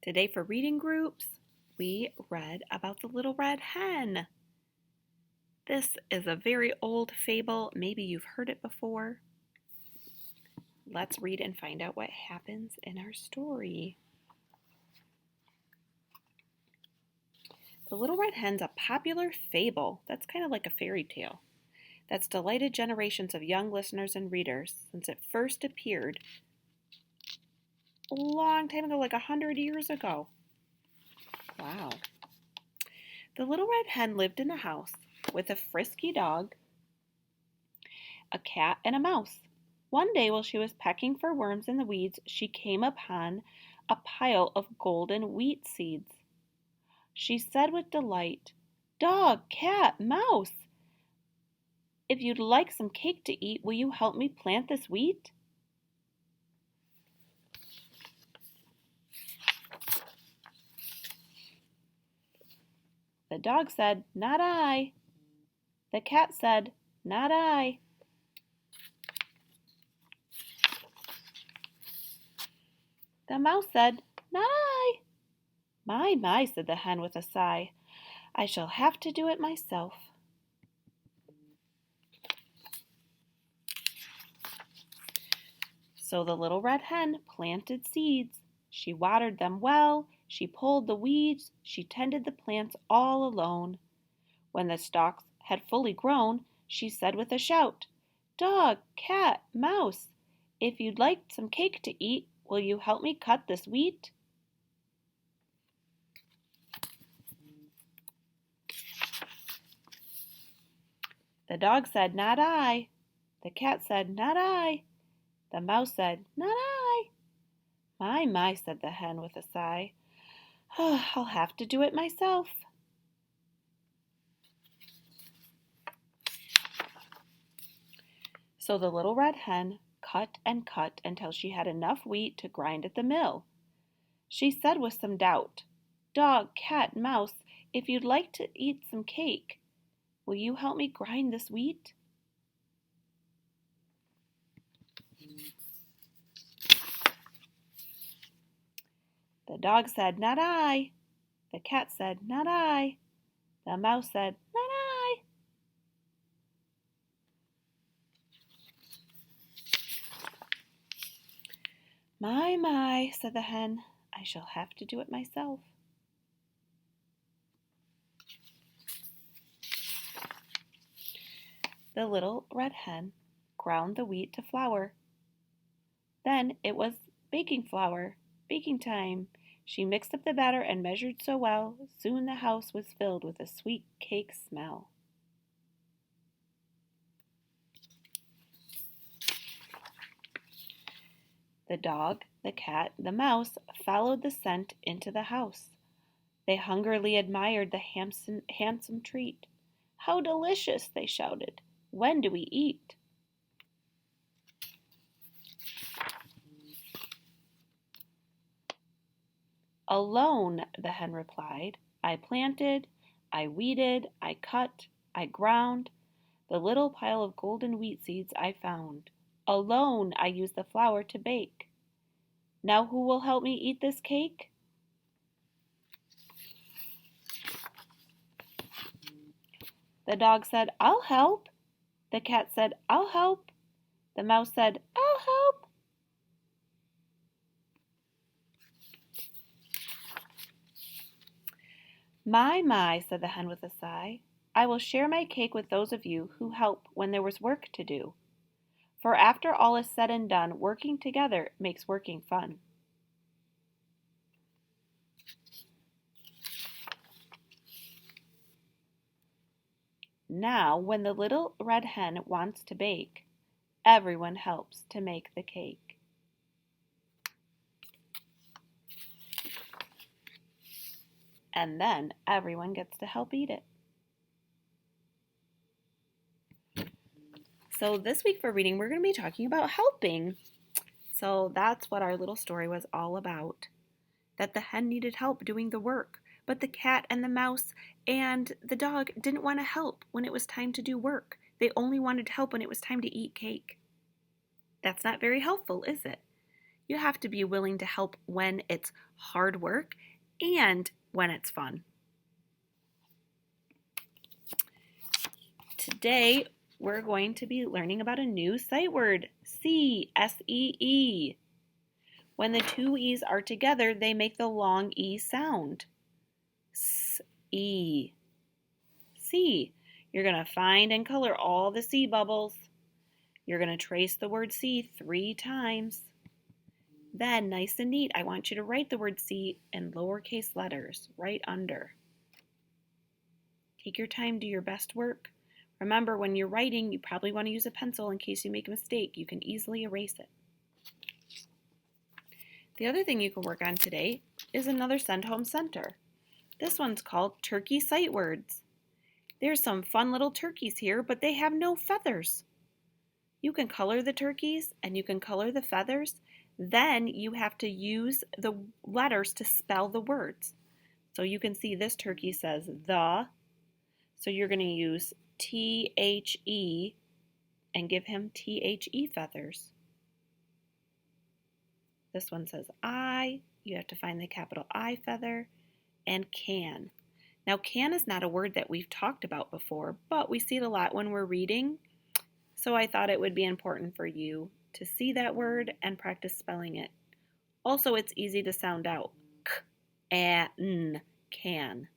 Today for reading groups, we read about the Little Red Hen. This is a very old fable. Maybe you've heard it before. Let's read and find out what happens in our story. The Little Red Hen's a popular fable. That's kind of like a fairy tale. That's delighted generations of young listeners and readers since it first appeared a long time ago, like 100 years ago. Wow. The Little Red Hen lived in a house with a frisky dog, a cat, and a mouse. One day, while she was pecking for worms in the weeds, she came upon a pile of golden wheat seeds. She said with delight, "Dog, cat, mouse, if you'd like some cake to eat, will you help me plant this wheat?" The dog said, "Not I." The cat said, "Not I." The mouse said, "Not I." My, said the hen with a sigh. "I shall have to do it myself." So the little red hen planted seeds. She watered them well, she pulled the weeds, she tended the plants all alone. When the stalks had fully grown, she said with a shout, "Dog, cat, mouse, if you'd like some cake to eat, will you help me cut this wheat?" The dog said, "Not I." The cat said, "Not I." The mouse said, "Not I." My, said the hen with a sigh. I'll have to do it myself." So the little red hen cut and cut until she had enough wheat to grind at the mill. She said with some doubt, "Dog, cat, mouse, if you'd like to eat some cake, will you help me grind this wheat?" The dog said, "Not I." The cat said, "Not I." The mouse said, "Not I." My, said the hen, "I shall have to do it myself." The little red hen ground the wheat to flour. Then it was baking flour, baking time. She mixed up the batter and measured so well, soon the house was filled with a sweet cake smell. The dog, the cat, the mouse followed the scent into the house. They hungrily admired the handsome treat. "How delicious!" they shouted. "When do we eat?" "Alone," the hen replied. "I planted, I weeded, I cut, I ground. The little pile of golden wheat seeds I found. Alone I used the flour to bake. Now who will help me eat this cake?" The dog said, "I'll help." The cat said, "I'll help." The mouse said, "I'll help." My, said the hen with a sigh. "I will share my cake with those of you who help when there was work to do. For after all is said and done, working together makes working fun." Now, when the little red hen wants to bake, everyone helps to make the cake. And then everyone gets to help eat it. So this week for reading, we're going to be talking about helping. So that's what our little story was all about. That the hen needed help doing the work, but the cat and the mouse and the dog didn't want to help when it was time to do work. They only wanted help when it was time to eat cake. That's not very helpful, is it? You have to be willing to help when it's hard work and when it's fun. Today, we're going to be learning about a new sight word, see, S-E-E. When the two E's are together, they make the long E sound. S-E. See. You're going to find and color all the C bubbles. You're going to trace the word see 3 times. Then, nice and neat, I want you to write the word see in lowercase letters right under. Take your time, do your best work. Remember, when you're writing, you probably want to use a pencil in case you make a mistake. You can easily erase it. The other thing you can work on today is another Send Home Center. This one's called Turkey Sight Words. There's some fun little turkeys here, but they have no feathers. You can color the turkeys and you can color the feathers. Then you have to use the letters to spell the words. So you can see this turkey says the, so you're going to use T-H-E and give him T-H-E feathers. This one says I, you have to find the capital I feather, and can. Now can is not a word that we've talked about before, but we see it a lot when we're reading, so I thought it would be important for you to see that word and practice spelling it. Also, it's easy to sound out. K, a, n, can.